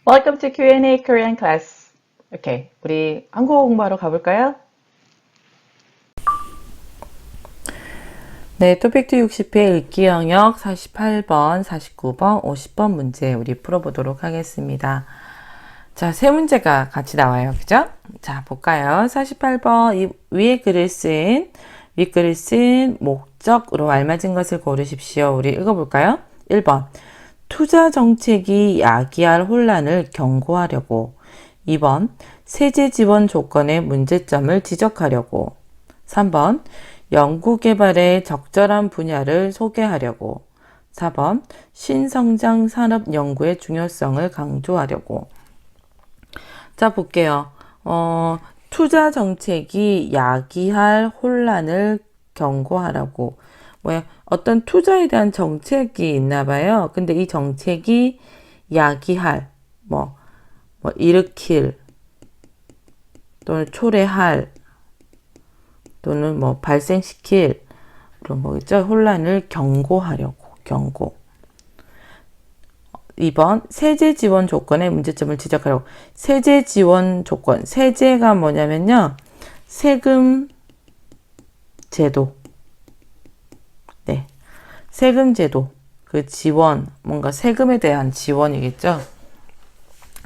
Welcome to Q&A Korean class. 오케이, 우리 한국어 공부하러 가볼까요? 네, 토픽2 60회 읽기 영역 48번, 49번, 50번 문제 우리 풀어보도록 하겠습니다. 자, 세 문제가 같이 나와요. 그죠? 자, 볼까요? 48번, 이 위에 글을 쓴, 윗글을 쓴 목적으로 알맞은 것을 고르십시오. 우리 읽어볼까요? 1번. 투자 정책이 야기할 혼란을 경고하려고. 2번. 세제 지원 조건의 문제점을 지적하려고. 3번. 연구개발의 적절한 분야를 소개하려고. 4번. 신성장 산업 연구의 중요성을 강조하려고. 자, 볼게요. 투자 정책이 야기할 혼란을 경고하라고. 뭐야, 어떤 투자에 대한 정책이 있나 봐요. 근데 이 정책이 야기할, 일으킬, 또는 초래할, 또는 발생시킬, 그런 거겠죠. 혼란을 경고하려고, 경고. 2번, 세제 지원 조건의 문제점을 지적하려고. 세제 지원 조건. 세제가 뭐냐면요. 세금 제도. 네. 세금 제도. 그 지원, 뭔가 세금에 대한 지원이겠죠.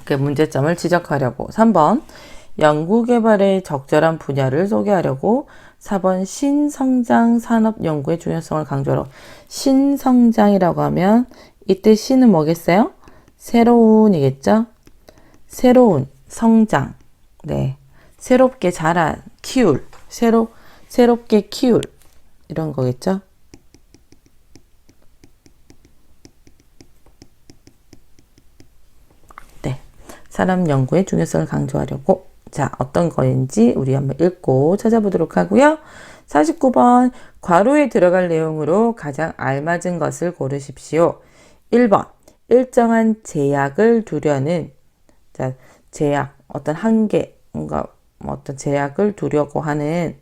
그 문제점을 지적하려고. 3번, 연구개발의 적절한 분야를 소개하려고. 4번, 신성장 산업 연구의 중요성을 강조하려고. 신성장이라고 하면 이때 신은 뭐겠어요? 새로운이겠죠? 새로운, 성장. 네. 새롭게 자란, 키울. 새롭게 키울. 이런 거겠죠? 네. 산업 연구의 중요성을 강조하려고. 자, 어떤 거인지 우리 한번 읽고 찾아보도록 하고요. 49번, 괄호에 들어갈 내용으로 가장 알맞은 것을 고르십시오. 1번, 일정한 제약을 두려는, 자, 제약, 어떤 한계, 뭔가 어떤 제약을 두려고 하는.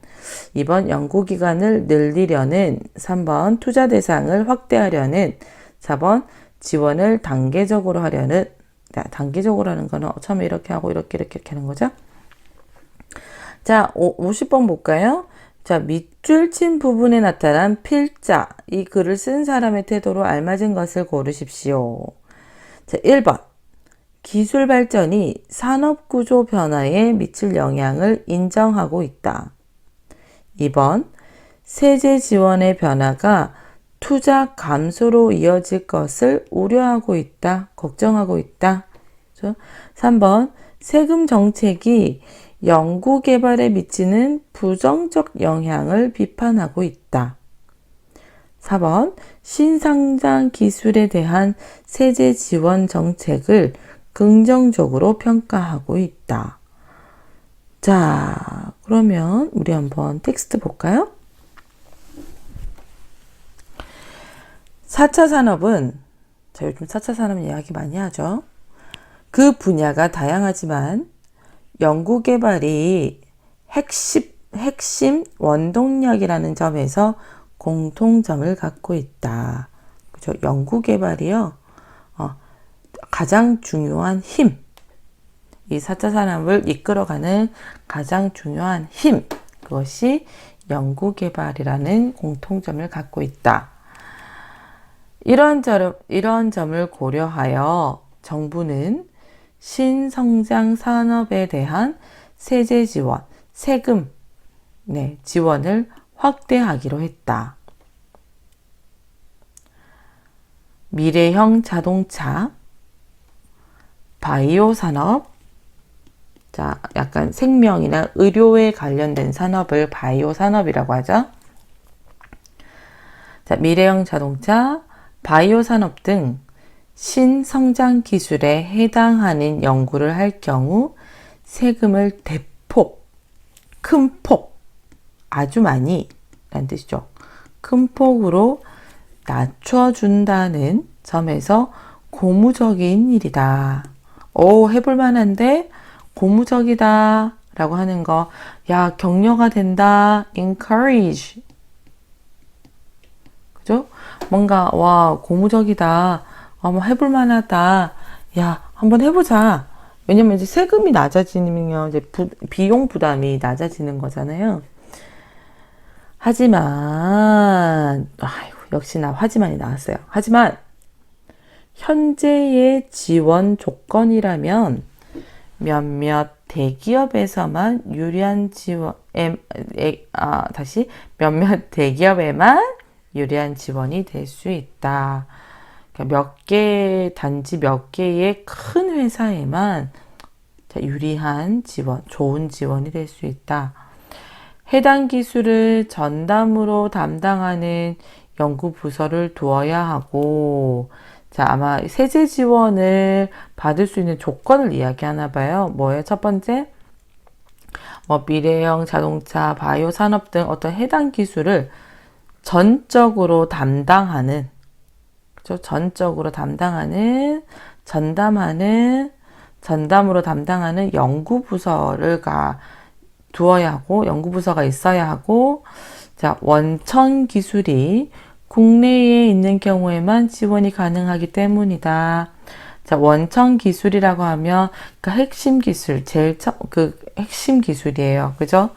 2번, 연구기간을 늘리려는. 3번, 투자 대상을 확대하려는. 4번, 지원을 단계적으로 하려는. 자, 단계적으로 하는 거는 처음에 이렇게 하고 이렇게 하는 거죠. 자, 50번 볼까요? 자, 밑줄 친 부분에 나타난 필자, 이 글을 쓴 사람의 태도로 알맞은 것을 고르십시오. 자, 1번. 기술 발전이 산업 구조 변화에 미칠 영향을 인정하고 있다. 2번. 세제 지원의 변화가 투자 감소로 이어질 것을 우려하고 있다, 걱정하고 있다. 3번. 세금 정책이 연구개발에 미치는 부정적 영향을 비판하고 있다. 4번, 신성장 기술에 대한 세제 지원 정책을 긍정적으로 평가하고 있다. 자, 그러면 우리 한번 텍스트 볼까요? 4차 산업은, 자, 요즘 4차 산업 이야기 많이 하죠. 그 분야가 다양하지만 연구개발이 핵심 원동력이라는 점에서 공통점을 갖고 있다. 그죠? 연구개발이요. 가장 중요한 힘. 이 4차 산업을 이끌어가는 가장 중요한 힘. 그것이 연구개발이라는 공통점을 갖고 있다. 이런 점을 고려하여 정부는 신성장 산업에 대한 세제 지원, 세금, 지원을 확대하기로 했다. 미래형 자동차, 바이오 산업, 자, 약간 생명이나 의료에 관련된 산업을 바이오 산업이라고 하죠. 자, 미래형 자동차, 바이오 산업 등 신성장 기술에 해당하는 연구를 할 경우 세금을 대폭, 큰 폭, 아주 많이 라는 뜻이죠. 큰 폭으로 낮춰준다는 점에서 고무적인 일이다. 해볼 만한데 고무적이다 라고 하는 거, 야, 격려가 된다, encourage. 그죠? 뭔가, 와, 고무적이다. 뭐 해볼 만하다. 야, 한번 해보자. 왜냐면 이제 세금이 낮아지면 이제 비용 부담이 낮아지는 거잖아요. 하지만, 아이고, 역시나 하지만이 나왔어요. 하지만, 현재의 지원 조건이라면 몇몇 대기업에서만 유리한 몇몇 대기업에만 유리한 지원이 될 수 있다. 그러니까 단지 몇 개의 큰 회사에만 유리한 지원, 좋은 지원이 될 수 있다. 해당 기술을 전담으로 담당하는 연구부서를 두어야 하고, 자, 아마 세제 지원을 받을 수 있는 조건을 이야기하나 봐요. 뭐예요? 첫 번째, 미래형 자동차, 바이오 산업 등 어떤 해당 기술을 전적으로 담당하는, 그죠? 전적으로 담당하는, 전담으로 담당하는 연구부서를 두어야 하고, 연구부서가 있어야 하고, 자, 원천 기술이 국내에 있는 경우에만 지원이 가능하기 때문이다. 자, 원천 기술이라고 하면 그 핵심 기술, 핵심 기술이에요. 그죠?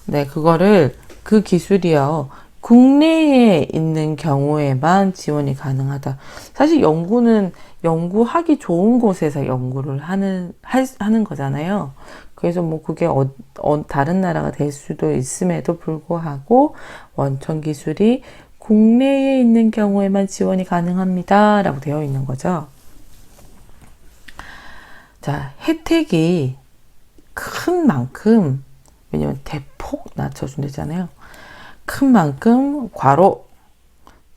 네, 그 기술이요. 국내에 있는 경우에만 지원이 가능하다. 사실 연구하기 좋은 곳에서 연구를 하는 거잖아요. 그래서 뭐 그게 다른 나라가 될 수도 있음에도 불구하고 원천 기술이 국내에 있는 경우에만 지원이 가능합니다. 라고 되어 있는 거죠. 자, 혜택이 큰 만큼, 왜냐면 대폭 낮춰준다잖아요. 큰 만큼,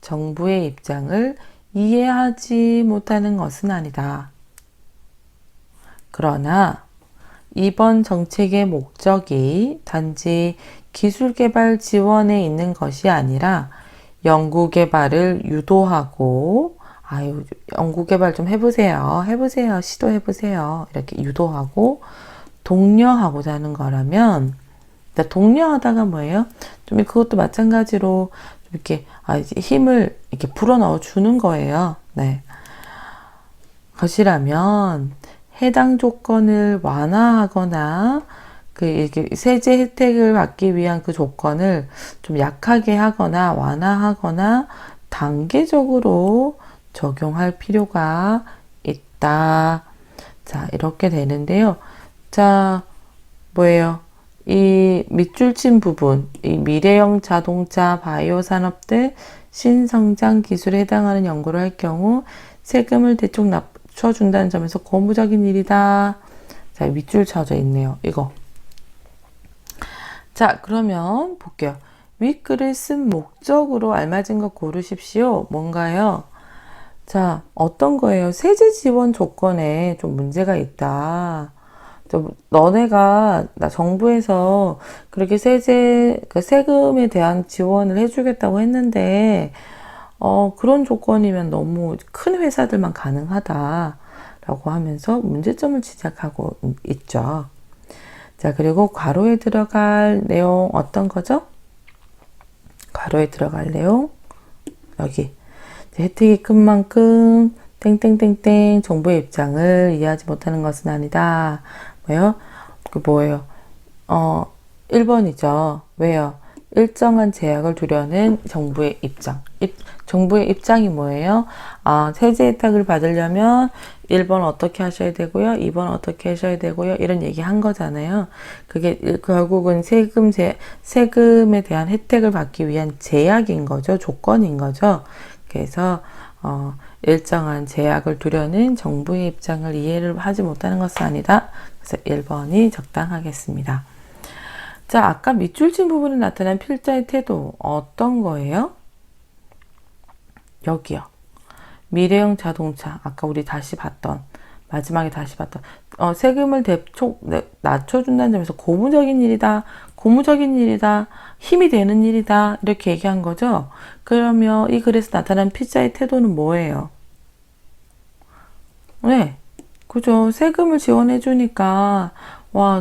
정부의 입장을 이해하지 못하는 것은 아니다. 그러나, 이번 정책의 목적이 단지 기술개발 지원에 있는 것이 아니라 연구개발을 유도하고, 연구개발 좀 해보세요. 시도해보세요. 이렇게 유도하고 독려하고자 하는 거라면, 독려하다가 뭐예요? 좀 그것도 마찬가지로 좀 이렇게 이제 힘을 이렇게 불어넣어 주는 거예요. 네. 것이라면 해당 조건을 완화하거나 이렇게 세제 혜택을 받기 위한 그 조건을 좀 약하게 하거나 완화하거나 단계적으로 적용할 필요가 있다. 자, 이렇게 되는데요. 자, 뭐예요? 이 밑줄 친 부분, 이 미래형 자동차, 바이오 산업 등 신성장 기술에 해당하는 연구를 할 경우 세금을 대폭 낮춰준다는 점에서 고무적인 일이다. 자, 밑줄 쳐져 있네요. 이거. 자, 그러면 볼게요. 윗글을 쓴 목적으로 알맞은 것 고르십시오. 뭔가요? 자, 어떤 거예요? 세제 지원 조건에 좀 문제가 있다. 나 정부에서 그렇게 세금에 대한 지원을 해주겠다고 했는데, 그런 조건이면 너무 큰 회사들만 가능하다라고 하면서 문제점을 지적하고 있죠. 자, 그리고 괄호에 들어갈 내용 어떤 거죠? 괄호에 들어갈 내용, 여기. 혜택이 큰 만큼, 땡땡땡땡, 정부의 입장을 이해하지 못하는 것은 아니다. 뭐예요? 1번이죠. 왜요? 일정한 제약을 두려는 정부의 입장. 정부의 입장이 뭐예요? 세제 혜택을 받으려면 1번 어떻게 하셔야 되고요. 2번 어떻게 하셔야 되고요. 이런 얘기 한 거잖아요. 그게 결국은 세금에 대한 혜택을 받기 위한 제약인 거죠. 조건인 거죠. 그래서, 일정한 제약을 두려는 정부의 입장을 이해를 하지 못하는 것은 아니다. 그래서 1번이 적당하겠습니다. 자, 아까 밑줄 친 부분에 나타난 필자의 태도 어떤 거예요? 여기요. 미래형 자동차, 아까 우리 마지막에 다시 봤던 세금을 대폭 낮춰준다는 점에서 고무적인 일이다, 힘이 되는 일이다, 이렇게 얘기한 거죠. 그러면 이 글에서 나타난 필자의 태도는 뭐예요? 네, 그죠. 세금을 지원해주니까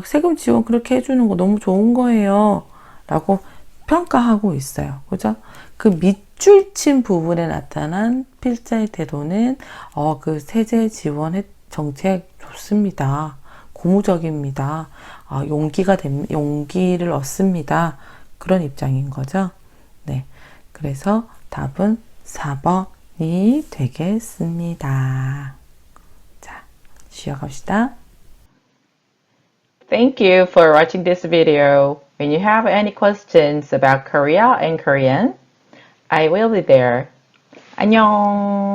세금 지원 그렇게 해주는 거 너무 좋은 거예요. 라고 평가하고 있어요. 그죠? 그 밑줄 친 부분에 나타난 필자의 태도는 그 세제 지원 정책 좋습니다. 고무적입니다. 용기를 얻습니다. 그런 입장인 거죠. 네. 그래서 답은 4번이 되겠습니다. 자, 쉬어갑시다. Thank you for watching this video. When you have any questions about Korea and Korean, I will be there. 안녕!